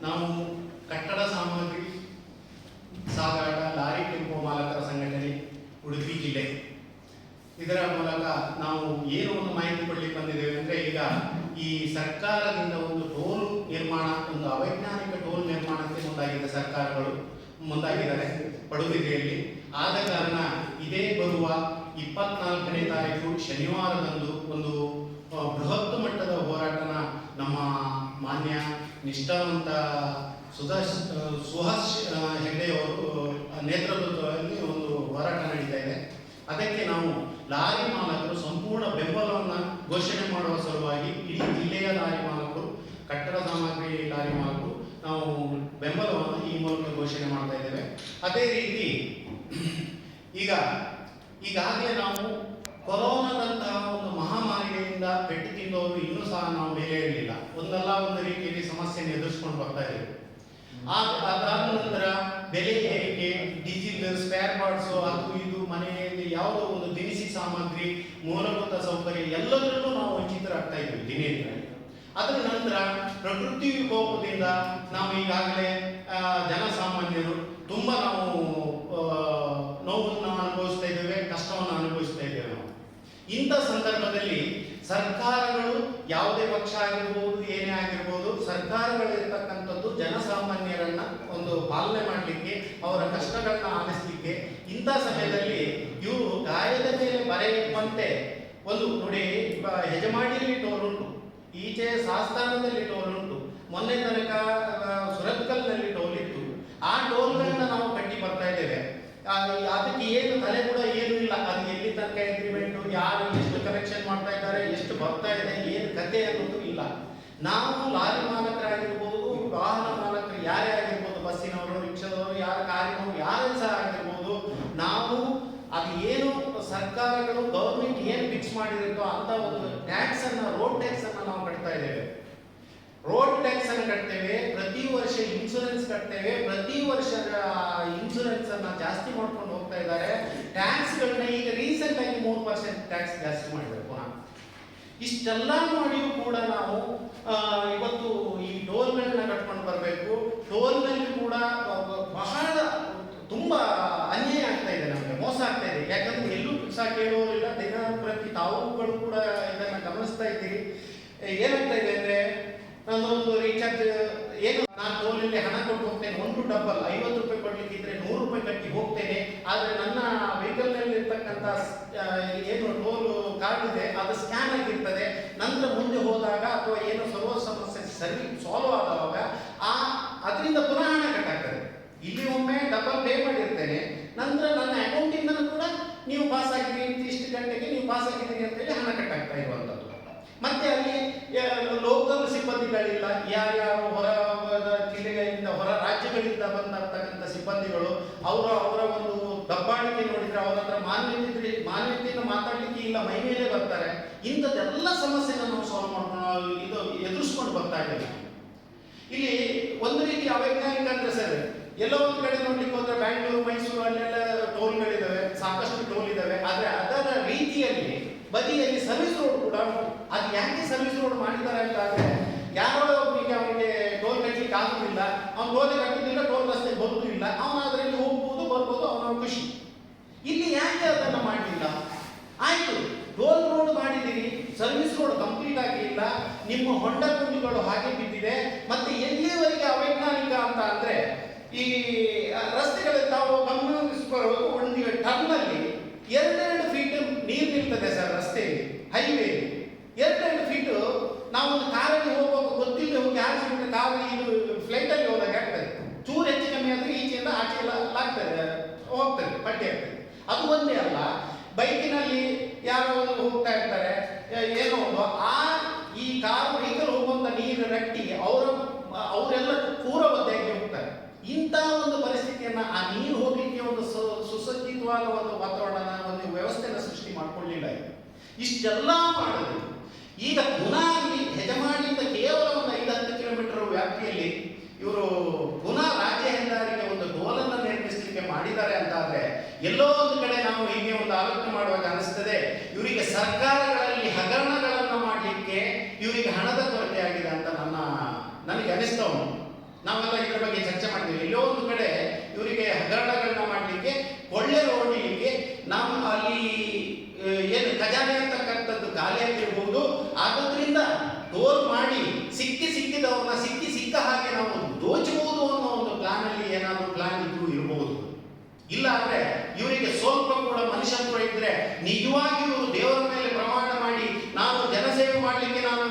ನಾವು ಕಟ್ಟಡ ಸಾಮಗ್ರಿ ಸಾಗಾಟ ಲಾರಿ ಟೆಂಪೋ ಮಾಲಕರ ಸಂಘಟನೆ ಉಡುಪಿ ಜಿಲ್ಲೆ ಇದರ ಮೂಲಕ ನಾವು ಏನು ಒಂದು ಮಾಹಿತಿ ಕೊಡಲಿಕ್ಕೆ ಬಂದಿದ್ದೇವೆ ಅಂದರೆ, ಈಗ ಈ ಸರ್ಕಾರದಿಂದ ಒಂದು ಟೋಲ್ ನಿರ್ಮಾಣ, ಒಂದು ಅವೈಜ್ಞಾನಿಕ ಟೋಲ್ ನಿರ್ಮಾಣಕ್ಕೆ ಸರ್ಕಾರಗಳು ಮುಂದಾಗಿದ್ದಾರೆ ಪಡುಬಿದ್ರೆಯಲ್ಲಿ. ಆದ ಕಾರಣ ಇದೇ ಬರುವ 24ನೇ ತಾರೀಕು ಶನಿವಾರದಂದು ಒಂದು ಬೃಹತ್ ಮಟ್ಟದ ಹೋರಾಟನ ನಮ್ಮ ಮಾನ್ಯ ನಿಷ್ಠಾವಂತ ಸುಹಾಸ್ ಹೆಗ್ಡೆಯವರು ನೇತೃತ್ವದಲ್ಲಿ ಒಂದು ಹೋರಾಟ ನಡೀತಾ ಇದೆ. ಅದಕ್ಕೆ ನಾವು ಲಾರಿ ಮಾಲಕರು ಸಂಪೂರ್ಣ ಬೆಂಬಲವನ್ನು ಘೋಷಣೆ ಮಾಡುವ ಸಲುವಾಗಿ ಇಡೀ ಜಿಲ್ಲೆಯ ಲಾರಿ ಮಾಲಕರು, ಕಟ್ಟಡ ಸಾಮಗ್ರಿ ಲಾರಿ ಮಾಲಕರು ನಾವು ಬೆಂಬಲವನ್ನು ಈ ಮೂಲಕ ಘೋಷಣೆ ಮಾಡ್ತಾ ಇದ್ದೇವೆ. ಅದೇ ರೀತಿ ಈಗಾಗಲೇ ನಾವು ಕೊರೋನಾದಂತಹ ಒಂದು ಮಹಾಮಾರಿಯಿಂದ ಪೆಟ್ಟು ತಿಂದವರು ಇನ್ನೂ ಸಹ ನಾವು ಮೇಲೆ ಇರಲಿಲ್ಲ. ಒಂದಲ್ಲ ಒಂದು ರೀತಿಯಲ್ಲಿ ಸಮಸ್ಯೆಯನ್ನು ಎದುರಿಸ್ಕೊಂಡು ಬರ್ತಾ ಇದ್ದೇವೆ. ಅದಾದ ನಂತರ ಬೆಲೆ ಏರಿಕೆ, ಡೀಸೆಲ್, ಸ್ಪೇರ್ ಪಾರ್ಟ್ಸು, ಅದು ಇದು, ಮನೆಯಲ್ಲಿ ಯಾವುದೋ ಒಂದು ದಿನಸಿ ಸಾಮಗ್ರಿ, ಮೂಲಭೂತ ಸೌಕರ್ಯ ಎಲ್ಲದರಲ್ಲೂ ನಾವು ವಂಚಿತರಾಗ್ತಾ ಇದ್ವಿ ದಿನೇ ದಿನ. ಅದರ ನಂತರ ಪ್ರಕೃತಿ ವಿಕೋಪದಿಂದ ನಾವು ಈಗಾಗಲೇ ಜನಸಾಮಾನ್ಯರು ತುಂಬ ನಾವು ನೋವನ್ನು ಅನುಭವಿಸ್ತಾ ಇದ್ದೇವೆ, ಕಷ್ಟವನ್ನು ಅನುಭವಿಸ್ತಾ ಇದ್ದೇವೆ. ನಾವು ಇಂಥ ಸಂದರ್ಭದಲ್ಲಿ ಸರ್ಕಾರಗಳು ಯಾವುದೇ ಪಕ್ಷ ಆಗಿರ್ಬೋದು, ಏನೇ ಆಗಿರ್ಬೋದು, ಸರ್ಕಾರಗಳಿರ್ತಕ್ಕಂಥದ್ದು ಜನಸಾಮಾನ್ಯರನ್ನ ಒಂದು ಪಾಲನೆ ಮಾಡಲಿಕ್ಕೆ, ಅವರ ಕಷ್ಟಗಳನ್ನ ಆಲಿಸಲಿಕ್ಕೆ. ಇಂಥ ಸಮಯದಲ್ಲಿ ಇವರು ಗಾಯದ ಮೇಲೆ ಬರೆಯುವಂತೆ ಒಂದು ನೋಡಿ, ಹೆಜಮಾಡಿಯಲ್ಲಿ ಟೋಲ್ ಉಂಟು, ಈಚೆ ಸಾಸ್ತಾನದಲ್ಲಿ ಟೋಲ್ ಉಂಟು, ಮೊನ್ನೆ ತನಕ ಸುರತ್ಕಲ್ನಲ್ಲಿ ಟೋಲ್ ಇತ್ತು. ಆ ಟೋಲ್ಗಳನ್ನ ನಾವು ಕಟ್ಟಿ ಬರ್ತಾ ಇದ್ದೇವೆ. ಅದಕ್ಕೆ ಏನು ತಲೆ ಕೂಡ ಏನೂ ಇಲ್ಲ. ಅದು ಎಲ್ಲಿ ತನಕ ಅಗ್ರಿಮೆಂಟು, ಯಾರು ಎಷ್ಟು ಕಲೆಕ್ಷನ್ ಮಾಡ್ತಾ ಇದ್ದಾರೆ, ಎಷ್ಟು ಬರ್ತಾ ಇದೆ, ಏನು ಕತೆ ಅನ್ನೋದು ಇಲ್ಲ. ನಾವು ಲಾರಿ ಮಾಲಕರಾಗಿರ್ಬೋದು, ವಾಹನ ಮಾಲಕರು ಯಾರೇ ಆಗಿರ್ಬೋದು, ಬಸ್ಸಿನವರು, ರಿಕ್ಷಾದವರು, ಯಾರ ಕಾರಿನವರು, ಯಾರೇ ಸಹ ಆಗಿರ್ಬೋದು, ನಾವು ಅದು ಏನು ಸರ್ಕಾರಗಳು ಗೌರ್ಮೆಂಟ್ ಏನು ಫಿಕ್ಸ್ ಮಾಡಿರುತ್ತೋ ಅಂತ ಒಂದು ಟ್ಯಾಕ್ಸ್ ಅನ್ನ, ರೋಡ್ ಟ್ಯಾಕ್ಸ್ ಅನ್ನ ನಾವು ಕಟ್ತಾ ಇದ್ದೇವೆ. ರೋಡ್ ಟ್ಯಾಕ್ಸ್ ಅನ್ನು ಕಟ್ತೇವೆ, ಪ್ರತಿ ವರ್ಷ ಇನ್ಶೂರೆನ್ಸ್ ಕಟ್ತೇವೆ, ಪ್ರತಿ ವರ್ಷ ಇನ್ಶೂರೆನ್ಸ್ ಅನ್ನ ಜಾಸ್ತಿ ಮಾಡ್ಕೊಂಡು ಹೋಗ್ತಾ ಇದ್ದಾರೆ. ಟ್ಯಾಕ್ಸ್ಗಳನ್ನ ಈಗ ರೀಸೆಂಟ್ ಆಗಿ 3% ಟ್ಯಾಕ್ಸ್ ಜಾಸ್ತಿ ಮಾಡಿದ್ದಾರೆ ಪುನಃ. ಇಷ್ಟೆಲ್ಲ ಮಾಡಿಯೂ ಕೂಡ ನಾವು ಇವತ್ತು ಈ ಟೋಲ್ಗಳನ್ನ ಕಟ್ಕೊಂಡು ಬರಬೇಕು. ಟೋಲ್ನಲ್ಲಿ ಕೂಡ ಬಹಳ ತುಂಬಾ ಅನ್ಯಾಯ ಆಗ್ತಾ ಇದೆ, ನಮಗೆ ಮೋಸ ಆಗ್ತಾ ಇದೆ. ಯಾಕಂದ್ರೆ ಎಲ್ಲೂ ಸಹ ಕೇಳುವವರಿಲ್ಲ, ದಿನ ಪ್ರತಿ ತಾವುಗಳು ಕೂಡ ಇದನ್ನ ಗಮನಿಸ್ತಾ ಇದ್ದೀರಿ. ಏನಾಗ್ತಾ ಇದೆ ಅಂದ್ರೆ, ನಾನೊಂದು ರೀಚಾರ್ಜ್ ಏನು, ನಾನು ಟೋಲಲ್ಲಿ ಹಣ ಕೊಟ್ಟು ಹೋಗ್ತೇನೆ, ಒಂದು ಡಬಲ್ 50 ರೂಪಾಯಿ ಕೊಡ್ಲಿಕ್ಕಿದ್ರೆ 100 ರೂಪಾಯಿ ಕಟ್ಟಿ ಹೋಗ್ತೇನೆ. ಆದರೆ ನನ್ನ ವೆಹಿಕಲ್ ನಲ್ಲಿ ಇರ್ತಕ್ಕಂಥ ಏನು ಟೋಲ್ ಕಾರ್ಡ್ ಇದೆ ಅದು ಸ್ಕ್ಯಾನ್ ಆಗಿರ್ತದೆ. ನಂತರ ಮುಂದೆ ಹೋದಾಗ ಅಥವಾ ಏನು ಸರ್ವ ಸಮಸ್ಯೆ ಸರಿ ಸಾಲ್ವ್ ಆದಾಗ ಅದರಿಂದ ಪುನಃ ಹಣ ಕಟ್ಟಾಗ್ತದೆ. ಇಲ್ಲಿ ಒಮ್ಮೆ ಡಬಲ್ ಪೇ ಮಾಡಿರ್ತೇನೆ, ನಂತರ ನನ್ನ ಅಕೌಂಟಿಂದನೂ ಕೂಡ ನೀವು ಪಾಸ್ ಆಗಿದ್ದೀರಿ, ಇಷ್ಟು ಗಂಟೆಗೆ ನೀವು ಪಾಸ್ ಆಗಿದ್ದೀರಿ ಅಂತೇಳಿ ಹಣ ಕಟ್ಟಾಗ್ತಾ ಇರುವಂಥದ್ದು. ಮತ್ತೆ ಅಲ್ಲಿ ಲೋಕಲ್ ಸಿಬ್ಬಂದಿಗಳಿಲ್ಲ, ಯಾರ್ಯಾರು ಹೊರ ಜಿಲ್ಲೆಗಳಿಂದ, ಹೊರ ರಾಜ್ಯಗಳಿಂದ ಬಂದಿರ್ತಕ್ಕಂಥ ಸಿಬ್ಬಂದಿಗಳು, ಅವರ ಒಂದು ದಬ್ಬಾಳಿಕೆ ನೋಡಿದ್ರೆ ಅವರ ಹತ್ರ ಮಾನ್ಯತೆಯನ್ನು ಮಾತಾಡ್ಲಿಕ್ಕೆ ಇಲ್ಲ, ಮೈ ಮೇಲೆ ಬರ್ತಾರೆ. ಇಂಥದ್ದೆಲ್ಲ ಸಮಸ್ಯೆನ ನಾವು ಸಾಲ್ವ್ ಮಾಡ್ಕೊಂಡು ಇದು ಎದುರಿಸ್ಕೊಂಡು ಬರ್ತಾ ಇದ್ದೇವೆ. ಇಲ್ಲಿ ಒಂದು ರೀತಿ ಅವೈಜ್ಞಾನಿಕ ಅಂದ್ರೆ ಸರ್, ಎಲ್ಲೋ ಒಂದು ಕಡೆ ನೋಡ್ಲಿಕ್ಕೆ ಹೋದ್ರೆ ಬ್ಯಾಂಗ್ಳೂರು, ಮೈಸೂರು ಅಲ್ಲೆಲ್ಲ ಟೋಲ್ಗಳಿದ್ದಾವೆ, ಸಾಕಷ್ಟು ಟೋಲ್ ಇದ್ದಾವೆ. ಆದ್ರೆ ಅದರ ರೀತಿಯಲ್ಲಿ ಬದಿಯಲ್ಲಿ ಸರ್ವಿಸ್ ರೋಡ್ ಕೂಡ ಉಂಟು. ಅದು ಯಾಕೆ ಸರ್ವಿಸ್ ರೋಡ್ ಮಾಡಿದ್ದಾರೆ ಅಂತ ಆದ್ರೆ, ಯಾರೋ ಒಬ್ಬರಿಗೆ ಅವನಿಗೆ ಟೋಲ್ ಕಟ್ಟಲಿಕ್ಕೆ ಆಗುದಿಲ್ಲ, ಅವ್ನು ಟೋಲ್ ಕಟ್ಟುದಿಲ್ಲ, ಟೋಲ್ ರಸ್ತೆ ಬರುವುದಿಲ್ಲ, ಅವನು ಅದರಲ್ಲಿ ಹೋಗ್ಬೋದು ಬರ್ಬೋದು, ಅವನ ಖುಷಿ. ಇಲ್ಲಿ ಯಾಕೆ ಅದನ್ನು ಮಾಡಲಿಲ್ಲ? ಆಯ್ತು, ಟೋಲ್ ರೋಡ್ ಮಾಡಿದ್ದೀರಿ, ಸರ್ವಿಸ್ ರೋಡ್ ಕಂಪ್ಲೀಟ್ ಆಗಿಲ್ಲ, ನಿಮ್ಮ ಹೊಂಡ ಗುಂಡಿಗಳು ಹಾಗೆ ಬಿದ್ದಿದೆ. ಮತ್ತೆ ಎಲ್ಲಿವರೆಗೆ ಅವೈಜ್ಞಾನಿಕ ಅಂತ ಅಂದ್ರೆ, ಈ ರಸ್ತೆಗಳಲ್ಲಿ ತಾವು ಗಮನಿಸಬಹುದು, ಒಂದು ಟರ್ನಲ್ಲಿ 2 ಫೀಟ್ ನೀರು ನಿಲ್ತದೆ ಸರ್ ರಸ್ತೆಯಲ್ಲಿ, ಹೈವೇ 2 ಫೀಟ್. ನಾವು ಒಂದು ಕಾರಲ್ಲಿ ಹೋಗುವಾಗ ಗೊತ್ತಿಲ್ಲ ಹೋಗಿ ಆಕ್ಸಿಡೆಂಟ್, ಕಾರು ಇದು ಫ್ಲೈಟಲ್ಲಿ ಹೋದಾಗ ಆಗ್ತದೆ, ಚೂರು ಹೆಚ್ಚು ಕಮ್ಮಿ ಆದರೆ ಈಚೆಯಿಂದ ಆಚೆ ಎಲ್ಲ ಆಗ್ತದೆ, ಹೋಗ್ತದೆ, ಪಟ್ಟಿ ಆಗ್ತದೆ. ಅದು ಒಂದೇ ಅಲ್ಲ, ಬೈಕಿನಲ್ಲಿ ಯಾರೋ ಒಂದು ಹೋಗ್ತಾ ಇರ್ತಾರೆ, ಏನೋ ಒಂದು ಈ ಕಾರು ವೆಹಿಕಲ್ ಹೋಗುವಂತ ನೀರು ರಟ್ಟಿ ಅವರೆಲ್ಲ ಪೂರ ಒದ್ದೆಯಾಗಿ ಹೋಗ್ತಾರೆ. ಇಂಥ ಒಂದು ಪರಿಸ್ಥಿತಿಯನ್ನ, ಆ ನೀರು ಹೋಗ್ಲಿಕ್ಕೆ ಒಂದು ಸುಸಜ್ಜಿತವಾದ ಒಂದು ವಾತಾವರಣ, ಒಂದು ವ್ಯವಸ್ಥೆಯನ್ನು ಸೃಷ್ಟಿ ಮಾಡಿಕೊಳ್ಳಲಿಲ್ಲ. ಇಷ್ಟೆಲ್ಲ ಮಾಡೋದು ಈಗ ಪುನಃ ಹೆಜಮಾಡಿಯಿಂದ ಕೇವಲ ಒಂದು 5-10 ಕಿಲೋಮೀಟರ್ ವ್ಯಾಪ್ತಿಯಲ್ಲಿ ಇವರು ಪುನಃ ರಾಜ್ಯ ಹೆದ್ದಾರಿಗೆ ಒಂದು ಟೋಲನ್ನು ನಿರ್ಮಿಸಲಿಕ್ಕೆ ಮಾಡಿದ್ದಾರೆ ಅಂತ ಆದ್ರೆ, ಎಲ್ಲೋ ಒಂದು ಕಡೆ ನಾವು ಹೀಗೆ ಒಂದು ಆಲೋಚನೆ ಮಾಡುವಾಗ ಅನಿಸ್ತದೆ, ಇವರಿಗೆ ಸರ್ಕಾರಗಳಲ್ಲಿ ಹಗರಣಗಳನ್ನು ಮಾಡಲಿಕ್ಕೆ ಇವರಿಗೆ ಹಣದ ಕೊರತೆ ಆಗಿದೆ ಅಂತ ನನಗೆ ಅನಿಸ್ತಾ ಉಂಟು. ನಾವೆಲ್ಲ ಇದರ ಬಗ್ಗೆ ಚರ್ಚೆ ಮಾಡಿದ್ವಿ. ಎಲ್ಲೋ ಒಂದು ಕಡೆ ಇವರಿಗೆ ಹಗರಣಗಳನ್ನ ಮಾಡಲಿಕ್ಕೆ, ಕೊಳ್ಳೆ ಹೊಡಿಲಿಕ್ಕೆ, ನಾವು ಅಲ್ಲಿ ಏನು ಖಜಾನೆ ಅಂತಕ್ಕಂಥದ್ದು ಖಾಲಿಯಾಗಿರ್ಬೋದು. ಆಗೋದ್ರಿಂದ ಟೋಲ್ ಮಾಡಿ ಸಿಕ್ಕಿದವ್ರನ್ನ ಸಿಕ್ಕ ಹಾಗೆ ನಾವು ದೋಚಬಹುದು ಅನ್ನೋ ಒಂದು ಪ್ಲಾನ್ ಅಲ್ಲಿ ಏನಾದರೂ ಪ್ಲಾನ್ ಇರಬಹುದು. ಇಲ್ಲ ಅಂದ್ರೆ ಇವರಿಗೆ ಸ್ವಲ್ಪ ಕೂಡ ಮನುಷ್ಯತ್ವ ಇದ್ರೆ ನಿಜವಾಗಿ ಇವರು ದೇವರ ಮೇಲೆ ಪ್ರಮಾಣ ಮಾಡಿ ನಾನು ಜನಸೇವೆ ಮಾಡಲಿಕ್ಕೆ ನಾನು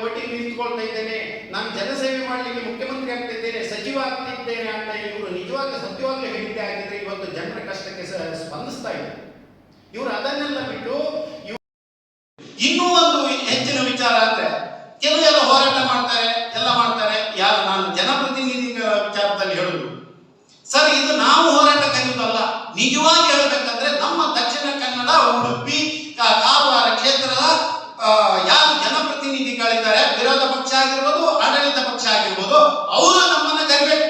ಒಟ್ಟಿಗೆ ನಿಂತ್ಕೊಳ್ತಾ ಇದ್ದೇನೆ, ನಾನು ಜನಸೇವೆ ಮಾಡಲಿಕ್ಕೆ ಮುಖ್ಯಮಂತ್ರಿ ಆಗ್ತಿದ್ದೇನೆ, ಸಚಿವ ಆಗ್ತಿದ್ದೇನೆ ಅಂತ ಇವರು ನಿಜವಾಗಿ ಸತ್ಯವಾಗ್ಲೂ ಹೇಳಿದ್ದೆ ಆಗಿದ್ರೆ ಇವತ್ತು ಜನರ ಕಷ್ಟಕ್ಕೆ ಸ್ಪಂದಿಸ್ತಾ ಇದ್ದಾರೆ. ಇವರು ಅದನ್ನೆಲ್ಲ ಬಿಟ್ಟು ಇನ್ನೂ ಒಂದು ಹೆಚ್ಚಿನ ವಿಚಾರ ಅಂದ್ರೆ ಕೆಲವೆಲ್ಲ ಹೋರಾಟ ಮಾಡ್ತಾರೆ, ಎಲ್ಲ ಮಾಡ್ತಾರೆ. ಯಾರು ನಾನು ಜನಪ್ರತಿನಿಧಿಗಳ ವಿಚಾರದಲ್ಲಿ ಹೇಳುದು ಸರ್, ಇದು ನಾವು ಹೋರಾಟ ಕರೆಯುವುದಲ್ಲ. ನಿಜವಾಗಿ ಹೇಳಬೇಕಂದ್ರೆ ನಮ್ಮ ದಕ್ಷಿಣ ಕನ್ನಡ, ಉಡುಪಿ, ಕಾರವಾರ ಕ್ಷೇತ್ರದ ಯಾರು ಜನಪ್ರತಿನಿಧಿಗಳಿದ್ದಾರೆ, ವಿರೋಧ ಪಕ್ಷ ಆಗಿರ್ಬೋದು, ಆಡಳಿತ ಪಕ್ಷ ಆಗಿರ್ಬೋದು, ಅವರು ನಮ್ಮನ್ನ ಕರಿಬೇಕು.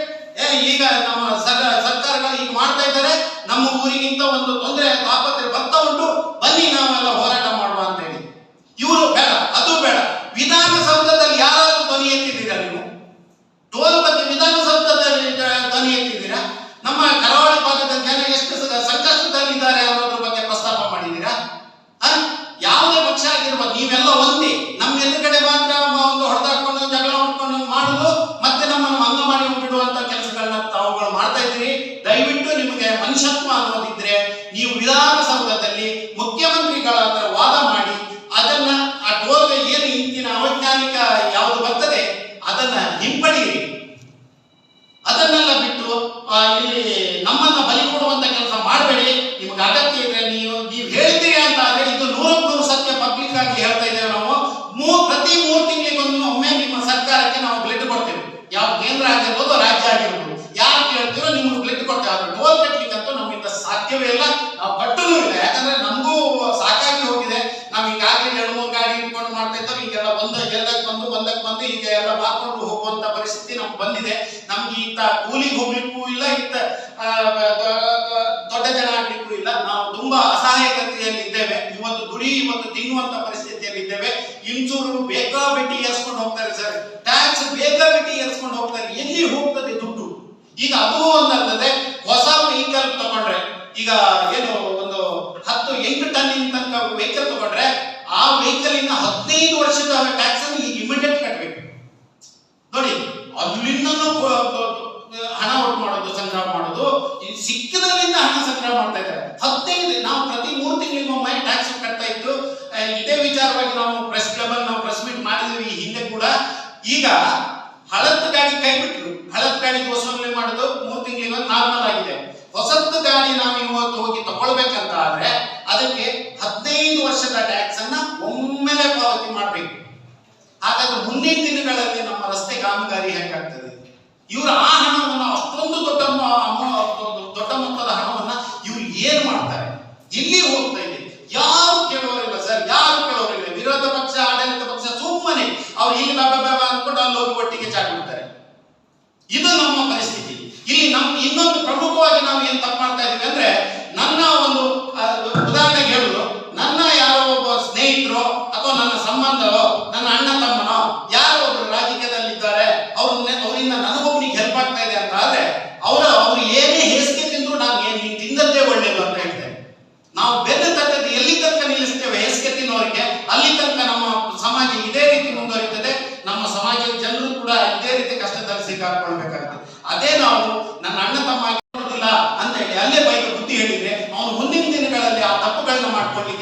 ಈಗ ನಮ್ಮ ಸರ್ಕಾರಗಳು ಈಗ ಮಾಡ್ತಾ ಇದ್ದಾರೆ, ನಮ್ಮ ಊರಿಗಿಂತ ಒಂದು ತೊಂದರೆ ತಾಪತ್ರೆ ಬರ್ತಾ ಉಂಟು, ಬನ್ನಿ ನಾವೆಲ್ಲ ಹೋರಾಟ ಮಾಡುವ ಅಂತ ಹೇಳಿ. ಇವರು ಬೇಡ, ಅದು ಬೇಡ. ವಿಧಾನಸೌಧದಲ್ಲಿ ಯಾರಾದ್ರೂ ಧ್ವನಿ ಎತ್ತಿದ್ದೀರಾ ನೀವು? ಟೋಲ್ ಬಗ್ಗೆ ವಿಧಾನಸೌಧದಲ್ಲಿ ಧ್ವನಿ ಎತ್ತಿದ್ದೀರಾ? ನಮ್ಮ ಕರಾವಳಿ ಭಾಗದ ಜನ ಎಷ್ಟು ಸಂಕಷ್ಟದಲ್ಲಿದ್ದಾರೆ ಅನ್ನೋದ್ರ ಬಗ್ಗೆ ಪ್ರಸ್ತಾಪ ಮಾಡಿದ್ದೀರಾ? ಯಾವುದೇ ಪಕ್ಷ ಆಗಿರ್ಬೋದು, ನೀವೆಲ್ಲ ಒಂದೇ. ನಮ್ಮ ಎದುರುಗಡೆ ಮಾತ್ರ ಒಂದು ಹೊಡೆದಾಡ್ಕೊಂಡು ಜಗಳ ಹೊಡ್ಕೊಂಡು ಮಾಡುದು, ಮತ್ತೆ ನಮ್ಮನ್ನು ಅಂಗ ಮಾಡಿ ಬಿಡುವಂತ ಕೆಲಸಗಳನ್ನ ತಾವುಗಳು ಮಾಡ್ತಾ ಇದ್ದೀರಿ. ದಯವಿಟ್ಟು ನಿಮಗೆ ಮನುಷ್ಯತ್ವ ಅನ್ನೋದಿದ್ರೆ ನೀವು ವಿಧಾನಸೌಧದಲ್ಲಿ ಮುಖ್ಯಮಂತ್ರಿಗಳ ಹತ್ರ ವಾದ ಮಾಡಿ ಅದನ್ನ ಆ ಟೋಲ್ ಏನು ಇಂದಿನ ಅವೈಜ್ಞಾನಿಕ ಯಾವುದು ಬರ್ತದೆ ಅದನ್ನ ಹಿಂಪಡೀರಿ. ಅದನ್ನೆಲ್ಲ ಬಿಟ್ಟು ಇಲ್ಲಿ ನಮ್ಮನ್ನ ಬಲಿ ಕೊಡುವಂತ ಕೆಲಸ ಮಾಡಬೇಡಿ. ನಿಮ್ಗೆ ಅಗತ್ಯ ಇದ್ರೆ ನೀವು ಹೇಳ್ತೀರಿ ಅಂತ ಆದ್ರೆ ಇದು 100% ಸತ್ಯ. ಪಬ್ಲಿಕ್ ಆಗಿ ಹೇಳ್ತಾ ಇದ್ದೇವೆ ನಾವು. ಪ್ರತಿ 3 ತಿಂಗಳಿಗೊಮ್ಮೆ ಒಮ್ಮೆ ನಿಮ್ಮ ಸರ್ಕಾರಕ್ಕೆ ನಾವು ಬ್ಲಡ್ ಕೊಡ್ತೇವೆ. ಯಾವ ಕೇಂದ್ರ ಆಗಿರ್ಬೋದು, ರಾಜ್ಯ ಆಗಿರ್ಬೋದು, ಯಾರು ಕೇಳ್ತೀರೋ ನಿಮ್ಗೆ ಬ್ಲಡ್ ಕೊಡ್ತೇವೆ. ಆದ್ರೆ ಟೋಲ್ ಕಟ್ಟಲಿಕ್ಕಂತೂ ನಮ್ಮಿಂದ ಸಾಧ್ಯವೇ ಇಲ್ಲ, ನಾವು ಪಟ್ಟನೂ ಇಲ್ಲ. ಯಾಕಂದ್ರೆ ನಮಗೂ ಸಾಕಾಗಿ ಹೋಗಿದೆ. ನಾವು ಈಗಾಗಲೇ 2-3 ಗಾಡಿ ಇಟ್ಕೊಂಡು ಮಾಡ್ತಾ ಇದ್ದೇವೆ. ಈಗೆಲ್ಲ ಒಂದಕ್ಕೆ ಬಂದು ಈಗ ಎಲ್ಲ ಹಾಕೊಂಡು ಹೋಗುವಂತ ಪರಿಸ್ಥಿತಿ ನಮ್ಗೆ ಬಂದಿದೆ. ನಮ್ಗೆ ಇತ್ತ ಕೂಲಿಗೆ ಹೋಗ್ಲಿಕ್ಕೂ ಇಲ್ಲ, ಇತ್ತ ದೊಡ್ಡ ಜನ ಆಗ್ಲಿಕ್ಕೂ ಇಲ್ಲ. ನಾವು ತುಂಬಾ ಅಸಹಾಯಕತೆಯಲ್ಲಿ ಇದ್ದೇವೆ. ಇವತ್ತು ತಿನ್ನುವಂತ ಪರಿಸ್ಥಿತಿಯಲ್ಲಿ ಇದ್ದೇವೆ. ಇನ್ಸೂರು ಬೇಕಾಬಿಟ್ಟಿ ಏರ್ಸ್ಕೊಂಡು ಹೋಗ್ತಾರೆ ಸರ್, ಟ್ಯಾಕ್ಸ್ ಬೇಕಾಬಿಟ್ಟಿ ಏರ್ಸ್ಕೊಂಡು ಹೋಗ್ತಾರೆ. ಎಲ್ಲಿ ಹೋಗ್ತದೆ ದುಡ್ಡು? ಈಗ ಅದು ಒಂದಲ್ಲದೆ ಹೊಸ ವೆಹಿಕಲ್ ತಗೊಂಡ್ರೆ, ಈಗ ಏನು ಒಂದು 8 ಟನ್ ತನಕ ವೆಹಿಕಲ್ ತಗೊಂಡ್ರೆ ಆ ವೆಹಿಕಲ್ ಇನ್ನ 15 ವರ್ಷದ ಟ್ಯಾಕ್ಸ್ ಅನ್ನು ಈಗ ಇಮಿಡಿಯೇಟ್ ಕಟ್ಟಬೇಕು. ನೋಡಿ, ಅಲ್ಲಿಂದ ಹಣ ಒಟ್ಟು ಮಾಡೋದು, ಸಂಗ್ರಹ ಮಾಡೋದು, ಸಿಕ್ಕದಲ್ಲಿಂದ ಹಣ ಸಂಗ್ರಹ ಮಾಡ್ತಾ ಇದ್ದಾರೆ. 15 ನಾವು ಪ್ರತಿ 3 ತಿಂಗಳಿಗೊಮ್ಮೆ ಟ್ಯಾಕ್ಸ್ ಕಟ್ತಾ ಇತ್ತು. ಇದೇ ವಿಚಾರವಾಗಿ ನಾವು ಪ್ರೆಸ್ ಕ್ಲಬ್ ಅಲ್ಲಿ ನಾವು ಪ್ರೆಸ್ ಮೀಟ್ ಮಾಡಿದ್ವಿ ಹಿಂದೆ ಕೂಡ. ಈಗ ಹಳತ್ತು ಗಾಡಿ ಕೈ ಬಿಟ್ಟರು, ಹಳತ್ತು ಗಾಡಿ ವಸೂಲಿ ಮಾಡೋದು 3 ತಿಂಗಳಿಗೆ ನಾರ್ಮಲ್ ಆಗಿದೆ. ಹೊಸತ್ತು ಗಾಡಿ ನಾವು ಇವತ್ತು ಹೋಗಿ ತಗೊಳ್ಬೇಕಂತ ಆದ್ರೆ ಅದಕ್ಕೆ 15 ವರ್ಷದ ಟ್ಯಾಕ್ಸ್ ಅನ್ನ ಒಮ್ಮೆಲೆ ಪಾವತಿ ಮಾಡಬೇಕು. ಹಾಗಾದ್ರೆ ಮುಂದಿನ ದಿನಗಳಲ್ಲಿ ನಮ್ಮ ರಸ್ತೆ ಕಾಮಗಾರಿ ಹೇಗಾಗ್ತದೆ? ಇವರು ಆ ಹಣವನ್ನು ಅಷ್ಟೊಂದು ದೊಡ್ಡ ಮೊತ್ತದ ಹಣವನ್ನ ಇವ್ರು ಏನ್ ಮಾಡ್ತಾರೆ? ಎಲ್ಲಿ ಹೋಗ್ತಾ ಇದೆ? ಯಾರು ಕೇಳೋರಿಲ್ಲ ಸರ್, ಯಾರು ಕೇಳೋರಿಲ್ಲ. ವಿರೋಧ ಪಕ್ಷ, ಆಡಳಿತ ಪಕ್ಷ ಸುಮ್ಮನೆ ಅವ್ರು ಇಲ್ಲಿ ಬಾಬಾ ಅನ್ಕೊಂಡು ಅಲ್ಲಿ ಹೋಗಿ ಒಟ್ಟಿಗೆ ಚಾಡ್ಬಿಡ್ತಾರೆ. ಇದು ನಮ್ಮ ಪರಿಸ್ಥಿತಿ. ಇಲ್ಲಿ ಇನ್ನೊಂದು ಪ್ರಮುಖವಾಗಿ ನಾವು ಏನ್ ತಪ್ಪು ಮಾಡ್ತಾ ಇದೀವಿ ಅಂದ್ರೆ, ನನ್ನ ಒಂದು ಉದಾಹರಣೆಗೆ ಹೇಳುದು, ನನ್ನ ಯಾರೋ ಒಬ್ಬ ಸ್ನೇಹಿತರು ಅಥವಾ ನನ್ನ ಸಂಬಂಧವೋ, ನನ್ನ ಅಣ್ಣ ತಮ್ಮನೋ ಯಾರೋ ಒಬ್ರು ರಾಜಕೀಯದಲ್ಲಿದ್ದಾರೆ, ಅವರಿಂದ ನನಗೊಬ್ಬನಿಗೆ ಹೆಲ್ಪ್ ಆಗ್ತಾ ಇದೆ ಅಂತ ಆದ್ರೆ ಅವ್ರು ಏನೇ ಹೇಸಿಗೆ ತಿಂದ್ರು ನಾನು ನೀನು ತಿಂದದ್ದೇ ಒಳ್ಳೇದು ಅಂತ ಹೇಳ್ತೇನೆ. ನಾವು ಬೆನ್ನು ತಟ್ಟದ್ದು ಎಲ್ಲಿ ತನಕ ನಿಲ್ಲಿಸ್ತೇವೆ ಹೇಸಿಗೆ ತಿನ್ನೋರಿಗೆ, ಅಲ್ಲಿ ತನಕ ನಮ್ಮ ಸಮಾಜ ಇದೇ ರೀತಿ ಮುಂದುವರಿತದೆ. ನಮ್ಮ ಸಮಾಜದ ಜನರು ಕೂಡ ಇದೇ ರೀತಿ ಕಷ್ಟದಲ್ಲಿ ಸಿಕ್ಕಾಕೊಳ್ಬೇಕಾಗ್ತದೆ. ಅದೇ ನಾವು ನನ್ನ ಅಣ್ಣ ತಮ್ಮ ಅಂತ ಹೇಳಿ ಅಲ್ಲೇ ಬೈಕ್ ಬುದ್ಧಿ ಹೇಳಿದ್ರೆ ಅವನು ಮುಂದಿನ ದಿನಗಳಲ್ಲಿ ಆ ತಪ್ಪುಗಳನ್ನ ಮಾಡ್ಕೊಳ್ಳಿಕ್ಕೆ